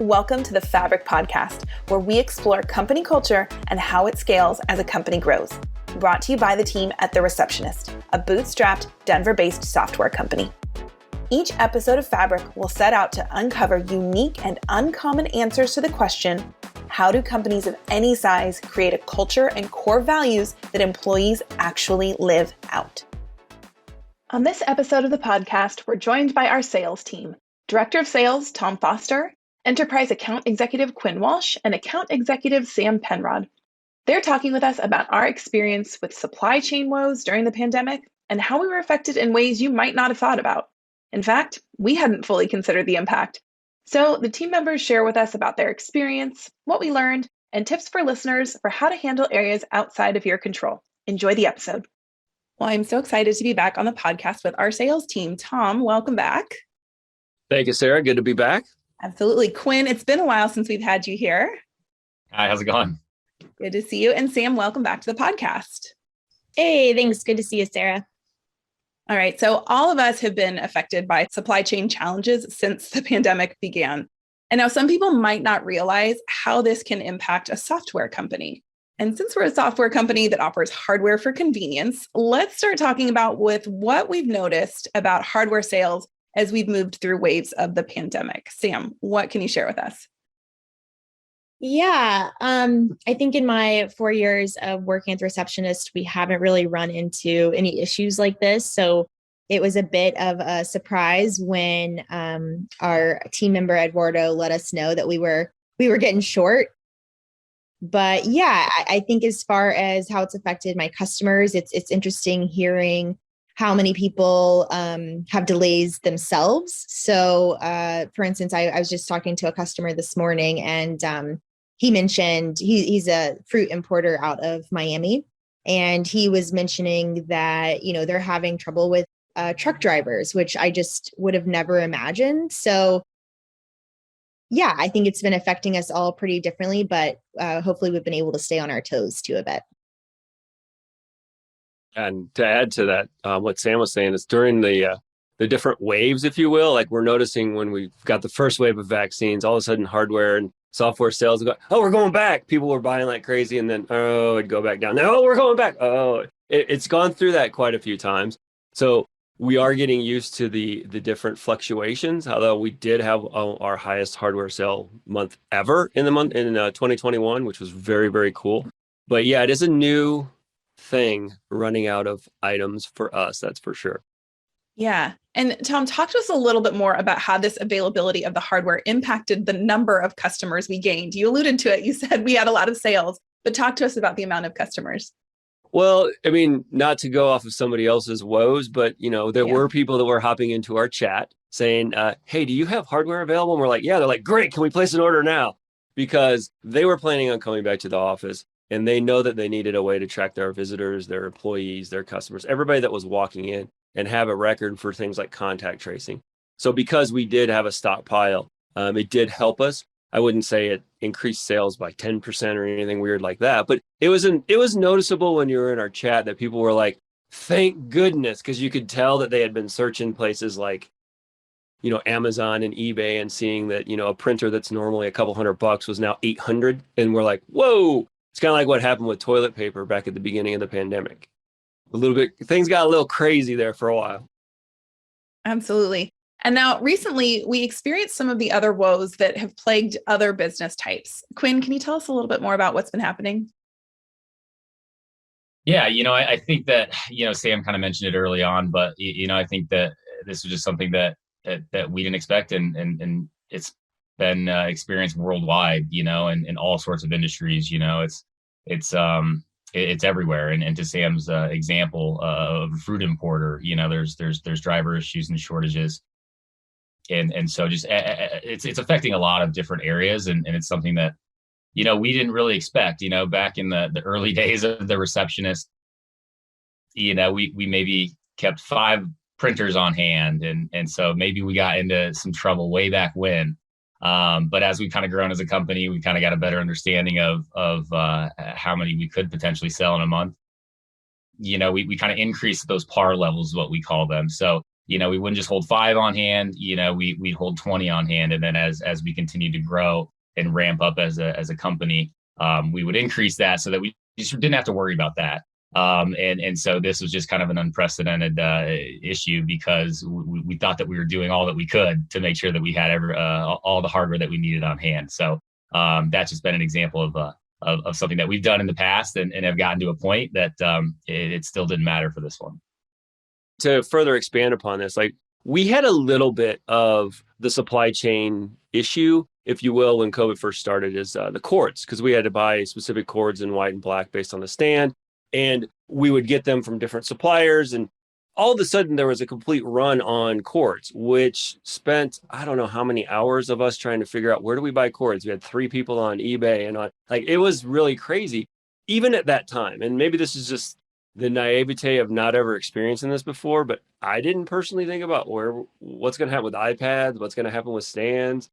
Welcome to the Fabric Podcast, where we explore company culture and how it scales as a company grows. Brought to you by the team at The Receptionist, a bootstrapped, Denver-based software company. Each episode of Fabric will set out to uncover unique and uncommon answers to the question, how do companies of any size create a culture and core values that employees actually live out? On this episode of the podcast, we're joined by our sales team, Director of Sales Tom Foster, Enterprise Account Executive Quinn Walsh, and Account Executive Sam Penrod. They're talking with us about our experience with supply chain woes during the pandemic and how we were affected in ways you might not have thought about. In fact, we hadn't fully considered the impact. So the team members share with us about their experience, what we learned, and tips for listeners for how to handle areas outside of your control. Enjoy the episode. Well, I'm so excited to be back on the podcast with our sales team. Tom, welcome back. Thank you, Sarah. Good to be back. Absolutely. Quinn, it's been a while since we've had you here. Hi, how's it going? Good to see you. And Sam, welcome back to the podcast. Hey, thanks. Good to see you, Sarah. All right. So all of us have been affected by supply chain challenges since the pandemic began. And now some people might not realize how this can impact a software company. And since we're a software company that offers hardware for convenience, let's start talking about with what we've noticed about hardware sales as we've moved through waves of the pandemic. Sam, what can you share with us? Yeah, I think in my 4 years of working as a receptionist, we haven't really run into any issues like this. So it was a bit of a surprise when our team member Eduardo let us know that we were getting short. But yeah, I think as far as how it's affected my customers, it's interesting hearing how many people have delays themselves. So for instance, I was just talking to a customer this morning, and he mentioned he's a fruit importer out of Miami. And he was mentioning that, they're having trouble with truck drivers, which I just would have never imagined. So yeah, I think it's been affecting us all pretty differently, but hopefully we've been able to stay on our toes too a bit. And to add to that, what Sam was saying is during the different waves, if you will, like we're noticing when we got the first wave of vaccines, all of a sudden hardware and software sales go, oh, we're going back. People were buying like crazy, and then, oh, it'd go back down. No, we're going back. Oh, it's gone through that quite a few times. So we are getting used to the different fluctuations, although we did have our highest hardware sale month ever in 2021, which was very, very cool. But yeah, it is a new thing running out of items for us, that's for sure. Yeah. And Tom, talk to us a little bit more about how this availability of the hardware impacted the number of customers we gained. You alluded to it. You said we had a lot of sales, but talk to us about the amount of customers. Well, I mean, not to go off of somebody else's woes, but there were people that were hopping into our chat saying, hey, do you have hardware available? And we're like, yeah. They're like, great, can we place an order now? Because they were planning on coming back to the office, and they know that they needed a way to track their visitors, their employees, their customers, everybody that was walking in, and have a record for things like contact tracing. So because we did have a stockpile, it did help us. I wouldn't say it increased sales by 10% or anything weird like that, but it was noticeable when you were in our chat that people were like, thank goodness, because you could tell that they had been searching places like, Amazon and eBay, and seeing that, a printer that's normally a couple $100 was now $800. And we're like, whoa, it's kind of like what happened with toilet paper back at the beginning of the pandemic. Things got a little crazy there for a while. Absolutely. And now recently we experienced some of the other woes that have plagued other business types. Quinn, can you tell us a little bit more about what's been happening? Yeah, I think that, Sam kind of mentioned it early on, but, I think that this was just something that we didn't expect. And it's been experienced worldwide, in all sorts of industries. It's everywhere. And to Sam's example of a fruit importer, there's driver issues and shortages. And so just it's affecting a lot of different areas. And it's something that, we didn't really expect, back in the early days of the receptionist, we maybe kept 5 printers on hand. And so maybe we got into some trouble way back when. But as we've kind of grown as a company, we kind of got a better understanding of how many we could potentially sell in a month. We kind of increased those par levels, what we call them. So we wouldn't just hold 5 on hand, we'd hold 20 on hand. And then as we continue to grow and ramp up as a company, we would increase that so that we just didn't have to worry about that. And so this was just kind of an unprecedented issue because we thought that we were doing all that we could to make sure that we had all the hardware that we needed on hand. So that's just been an example of something that we've done in the past and have gotten to a point that it still didn't matter for this one. To further expand upon this, like we had a little bit of the supply chain issue, if you will, when COVID first started, is the cords, because we had to buy specific cords in white and black based on the stand. And we would get them from different suppliers. And all of a sudden there was a complete run on cords, which spent, I don't know how many hours of us trying to figure out where do we buy cords. We had 3 people on eBay and it was really crazy, even at that time. And maybe this is just the naivete of not ever experiencing this before, but I didn't personally think about what's going to happen with iPads, what's going to happen with stands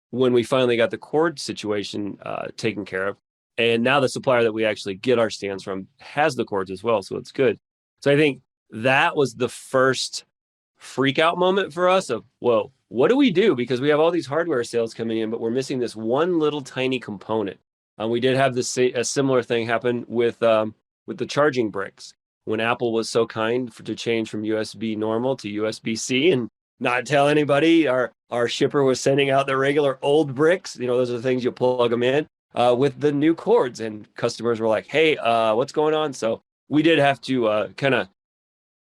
when we finally got the cord situation taken care of. And now the supplier that we actually get our stands from has the cords as well. So it's good. So I think that was the first freak out moment for us of, whoa, what do we do? Because we have all these hardware sales coming in, but we're missing this one little tiny component. We did have a similar thing happen with the charging bricks when Apple was so kind to change from USB normal to USB-C and not tell anybody. Our shipper was sending out the regular old bricks. Those are the things you plug them in with the new cords, and customers were like, hey, what's going on? So we did have to kind of,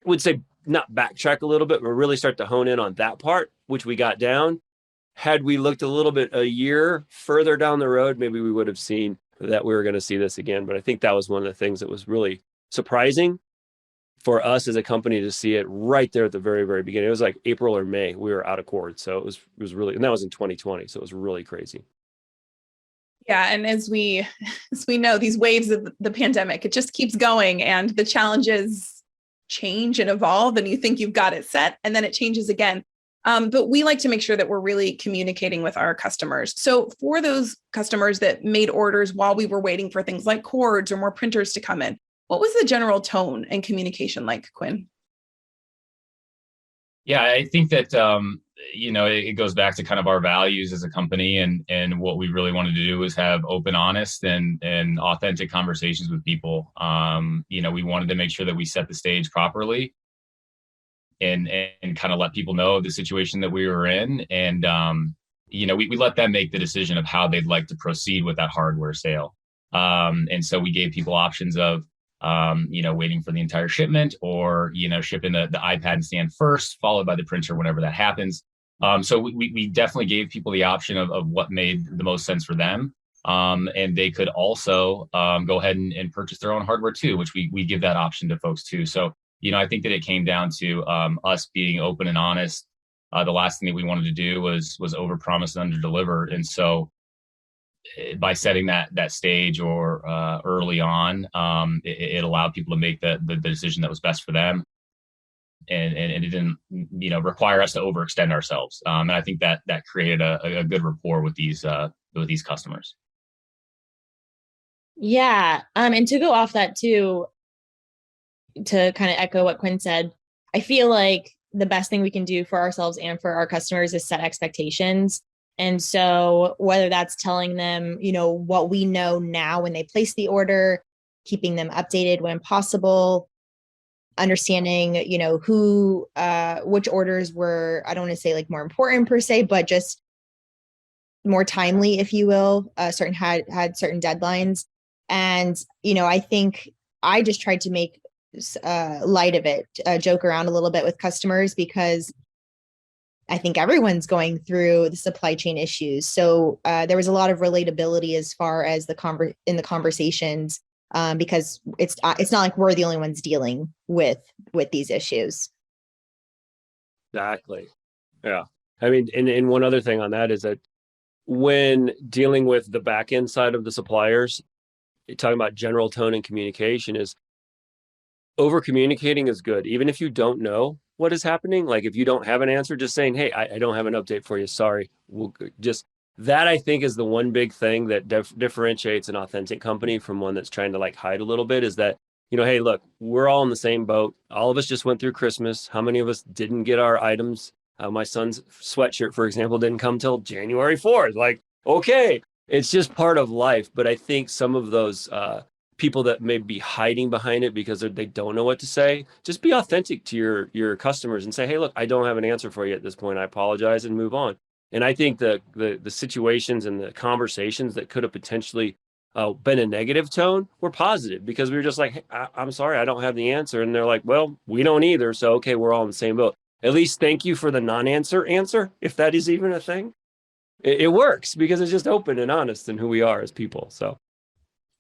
would say not backtrack a little bit, but really start to hone in on that part, which we got down. Had we looked a little bit a year further down the road, maybe we would have seen that we were going to see this again. But I think that was one of the things that was really surprising for us as a company to see it right there at the very, very beginning. It was like April or May, we were out of cords. So it was really, and that was in 2020. So it was really crazy. Yeah. And as we know, these waves of the pandemic, it just keeps going and the challenges change and evolve, and you think you've got it set and then it changes again. But we like to make sure that we're really communicating with our customers. So for those customers that made orders while we were waiting for things like cords or more printers to come in, what was the general tone and communication like, Quinn? Yeah, I think that, it goes back to kind of our values as a company, and what we really wanted to do was have open, honest, and authentic conversations with people. We wanted to make sure that we set the stage properly and kind of let people know the situation that we were in. And, we let them make the decision of how they'd like to proceed with that hardware sale. And so we gave people options of, waiting for the entire shipment or, shipping the iPad and stand first, followed by the printer whenever that happens. So we definitely gave people the option of what made the most sense for them. And they could also go ahead and purchase their own hardware too, which we give that option to folks too. So, I think that it came down to us being open and honest. The last thing that we wanted to do was overpromise and underdeliver. And so by setting that stage or early on, it allowed people to make the decision that was best for them. And it didn't, require us to overextend ourselves. And I think that created a good rapport with these customers. Yeah. And to go off that too, to kind of echo what Quinn said, I feel like the best thing we can do for ourselves and for our customers is set expectations. And so whether that's telling them, what we know now when they place the order, keeping them updated when possible, understanding, which orders were, I don't want to say like more important per se, but just more timely, if you will, had certain deadlines. And, I think I just tried to make light of it, joke around a little bit with customers because I think everyone's going through the supply chain issues. So there was a lot of relatability as far as in the conversations, because it's not like we're the only ones dealing with these issues. Exactly. Yeah. I mean, and one other thing on that is that when dealing with the back end side of the suppliers, talking about general tone and communication, is over communicating is good. Even if you don't know what is happening, like if you don't have an answer, just saying, hey, I don't have an update for you. Sorry. That I think is the one big thing that differentiates an authentic company from one that's trying to hide a little bit, is that hey, look, we're all in the same boat. All of us just went through Christmas. How many of us didn't get our items? My son's sweatshirt, for example, didn't come till January 4th. Like, okay, it's just part of life. But I think some of those people that may be hiding behind it because they don't know what to say, just be authentic to your customers and say, hey, look, I don't have an answer for you at this point. I apologize, and move on. And I think the situations and the conversations that could have potentially been a negative tone were positive, because we were just like, hey, I'm sorry, I don't have the answer. And they're like, well, we don't either. So, okay, we're all in the same boat. At least thank you for the non-answer, if that is even a thing. It works because it's just open and honest in who we are as people. So.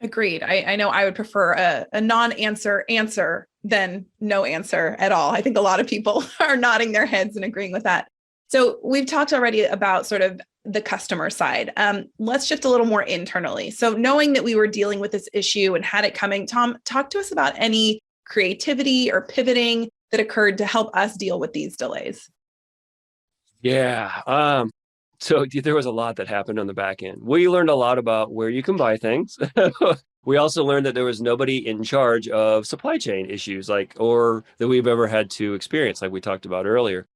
Agreed. I know I would prefer a non-answer answer than no answer at all. I think a lot of people are nodding their heads and agreeing with that. So we've talked already about sort of the customer side. Let's shift a little more internally. So knowing that we were dealing with this issue and had it coming, Tom, talk to us about any creativity or pivoting that occurred to help us deal with these delays. Yeah. So there was a lot that happened on the back end. We learned a lot about where you can buy things. We also learned that there was nobody in charge of supply chain issues, or that we've ever had to experience, like we talked about earlier.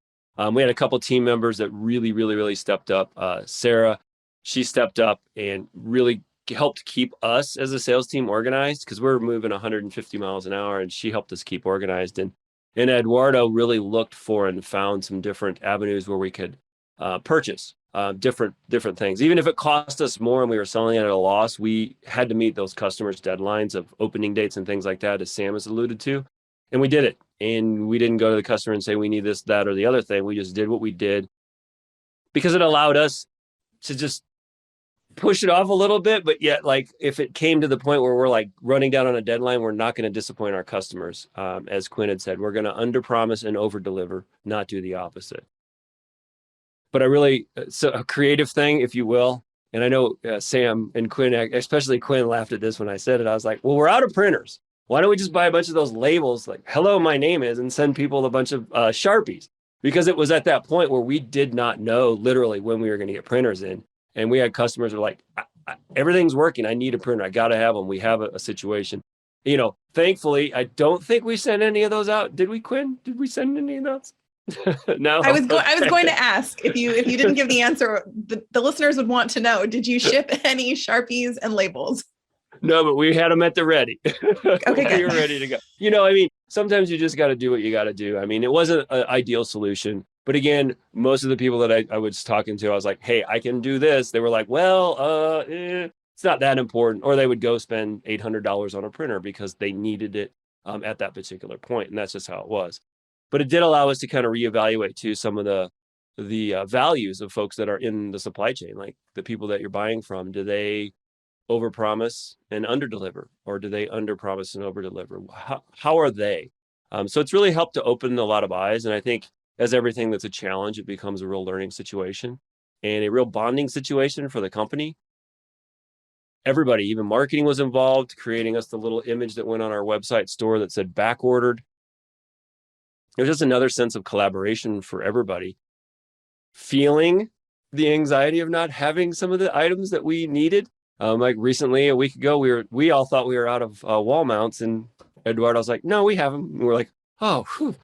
We had a couple team members that really, really, really stepped up. Sarah, she stepped up and really helped keep us as a sales team organized, because we're moving 150 miles an hour, and she helped us keep organized. And Eduardo really looked for and found some different avenues where we could purchase different things. Even if it cost us more and we were selling it at a loss, we had to meet those customers' deadlines of opening dates and things like that, as Sam has alluded to. And we did it. And we didn't go to the customer and say, we need this, that, or the other thing. We just did what we did because it allowed us to just push it off a little bit. But yet, if it came to the point where we're running down on a deadline, we're not going to disappoint our customers. As Quinn had said, we're going to underpromise and overdeliver, not do the opposite. But so a creative thing, if you will. And I know Sam and Quinn, especially Quinn, laughed at this when I said it. I was like, well, we're out of printers. Why don't we just buy a bunch of those labels like, hello, my name is, and send people a bunch of Sharpies? Because it was at that point where we did not know literally when we were going to get printers in. And we had customers who were like, everything's working. I need a printer. I got to have them. We have a situation. Thankfully, I don't think we sent any of those out. Did we, Quinn? Did we send any of those? No. I was going to ask if you didn't give the answer, the listeners would want to know, did you ship any Sharpies and labels? No, but we had them at the ready. Okay, we were ready to go. Sometimes you just got to do what you got to do. It wasn't an ideal solution. But again, most of the people that I was talking to, I was like, hey, I can do this. They were like, well, it's not that important. Or they would go spend $800 on a printer because they needed it at that particular point. And that's just how it was. But it did allow us to kind of reevaluate too some of the values of folks that are in the supply chain, like the people that you're buying from. Do they overpromise and underdeliver, or do they underpromise and overdeliver? How are they? So it's really helped to open a lot of eyes. And I think as everything that's a challenge, it becomes a real learning situation and a real bonding situation for the company. Everybody, even marketing, was involved, creating us the little image that went on our website store that said back ordered. It was just another sense of collaboration for everybody. Feeling the anxiety of not having some of the items that we needed. Like recently, a week ago, we all thought we were out of wall mounts, and Eduardo was like, no, we have them. And we're like, oh, whew.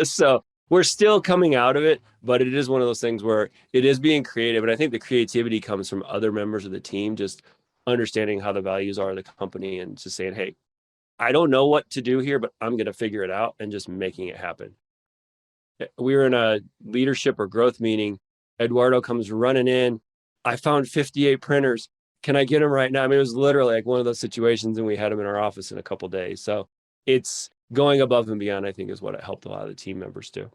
So we're still coming out of it, but it is one of those things where it is being creative. And I think the creativity comes from other members of the team, just understanding how the values are of the company and just saying, hey, I don't know what to do here, but I'm going to figure it out, and just making it happen. We were in a leadership or growth meeting. Eduardo comes running in. I found 58 printers. Can I get them right now? It was literally like one of those situations, and we had them in our office in a couple of days. So it's going above and beyond, I think, is what it helped a lot of the team members do.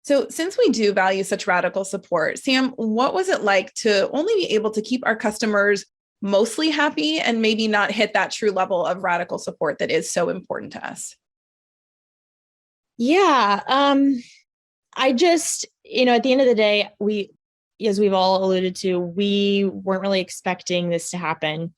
So since we do value such radical support, Sam, what was it like to only be able to keep our customers mostly happy and maybe not hit that true level of radical support that is so important to us? Yeah. I just, at the end of the day, as we've all alluded to, we weren't really expecting this to happen,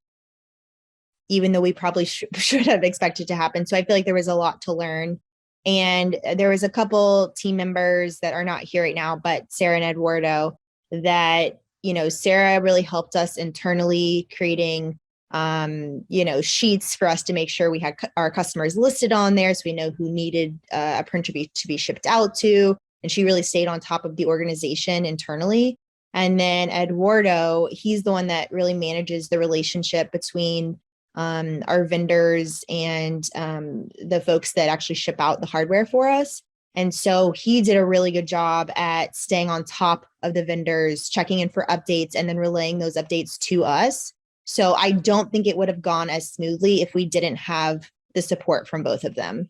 even though we probably should have expected to happen. So I feel like there was a lot to learn. And there was a couple team members that are not here right now, but Sarah and Eduardo, that, Sarah really helped us internally creating sheets for us to make sure we had our customers listed on there, so we know who needed a printer to be shipped out to. And she really stayed on top of the organization internally. And then Eduardo, he's the one that really manages the relationship between our vendors and the folks that actually ship out the hardware for us. And so he did a really good job at staying on top of the vendors, checking in for updates, and then relaying those updates to us. So I don't think it would have gone as smoothly if we didn't have the support from both of them.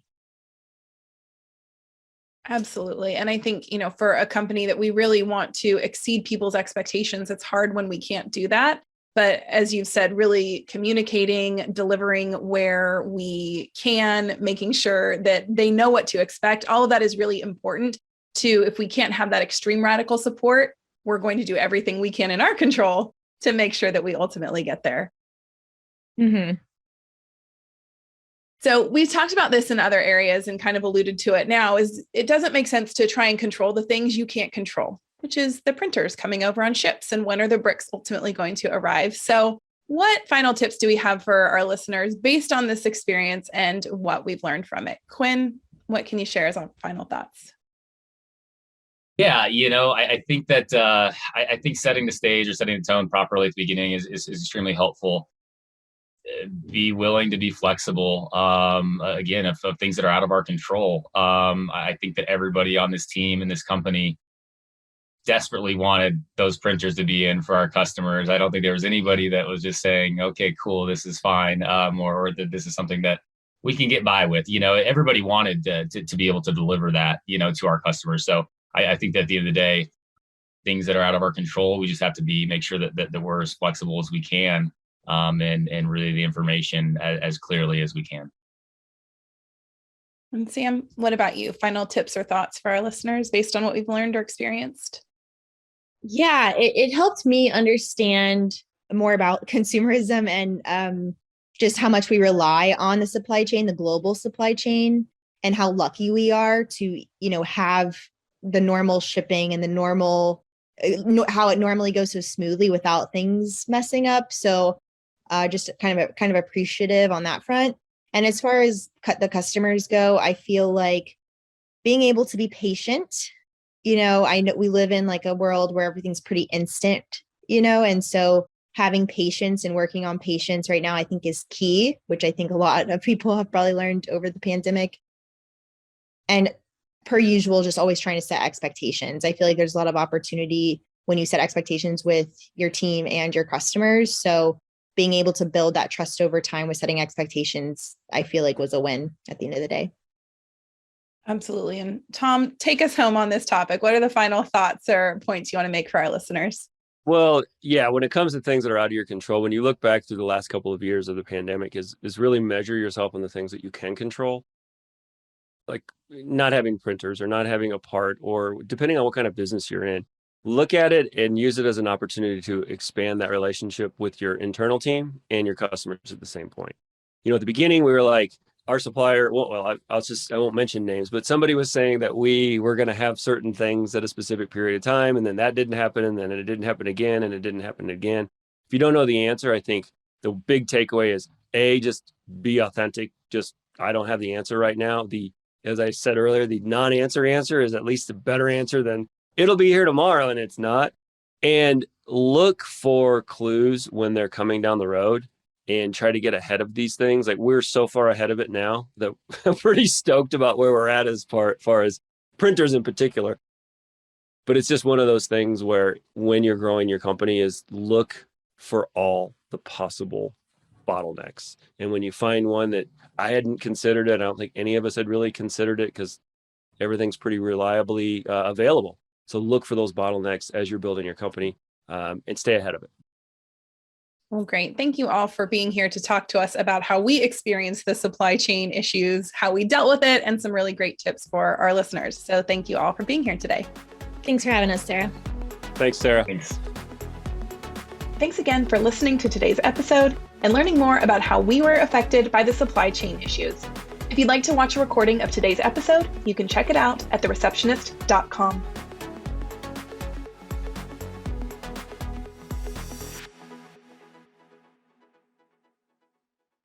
Absolutely. And I think, for a company that we really want to exceed people's expectations, it's hard when we can't do that. But as you've said, really communicating, delivering where we can, making sure that they know what to expect. All of that is really important to, if we can't have that extreme radical support, we're going to do everything we can in our control to make sure that we ultimately get there. Mm-hmm. So we've talked about this in other areas and kind of alluded to it now, is it doesn't make sense to try and control the things you can't control, which is the printers coming over on ships and when are the bricks ultimately going to arrive. So what final tips do we have for our listeners based on this experience and what we've learned from it? Quinn, what can you share as our final thoughts? Yeah, I think that I think setting the stage or setting the tone properly at the beginning is extremely helpful. Be willing to be flexible. Again, of things that are out of our control. I think that everybody on this team and this company desperately wanted those printers to be in for our customers. I don't think there was anybody that was just saying, okay, cool, this is fine, or that this is something that we can get by with. Everybody wanted to be able to deliver that, to our customers. So I think that at the end of the day, things that are out of our control, we just have to make sure that we're as flexible as we can, and relay the information as clearly as we can. And Sam, what about you? Final tips or thoughts for our listeners based on what we've learned or experienced? Yeah, it helped me understand more about consumerism and just how much we rely on the supply chain, the global supply chain, and how lucky we are to, have the normal shipping and the normal, how it normally goes so smoothly without things messing up. So just kind of appreciative on that front. And as far as the customers go, I feel like being able to be patient. I know we live in like a world where everything's pretty instant, and so having patience and working on patience right now, I think is key, which I think a lot of people have probably learned over the pandemic. And per usual, just always trying to set expectations. I feel like there's a lot of opportunity when you set expectations with your team and your customers. So being able to build that trust over time with setting expectations, I feel like was a win at the end of the day. Absolutely. And Tom, take us home on this topic. What are the final thoughts or points you want to make for our listeners? Well, yeah, when it comes to things that are out of your control, when you look back through the last couple of years of the pandemic, is really measure yourself on the things that you can control. Like not having printers or not having a part, or depending on what kind of business you're in, look at it and use it as an opportunity to expand that relationship with your internal team and your customers at the same point. At the beginning, we were like, our supplier, I won't mention names, but somebody was saying that we were going to have certain things at a specific period of time, and then that didn't happen, and then it didn't happen again, and it didn't happen again. If you don't know the answer, I think the big takeaway is, just be authentic. Just, I don't have the answer right now. As I said earlier, the non-answer answer is at least a better answer than it'll be here tomorrow and it's not. And look for clues when they're coming down the road and try to get ahead of these things. Like, we're so far ahead of it now that I'm pretty stoked about where we're at as far as printers in particular. But it's just one of those things where when you're growing your company is look for all the possible bottlenecks. And when you find one that I hadn't considered it, I don't think any of us had really considered it because everything's pretty reliably available. So look for those bottlenecks as you're building your company, and stay ahead of it. Well, great. Thank you all for being here to talk to us about how we experienced the supply chain issues, how we dealt with it, and some really great tips for our listeners. So thank you all for being here today. Thanks for having us, Sarah. Thanks, Sarah. Thanks. Thanks again for listening to today's episode and learning more about how we were affected by the supply chain issues. If you'd like to watch a recording of today's episode, you can check it out at thereceptionist.com.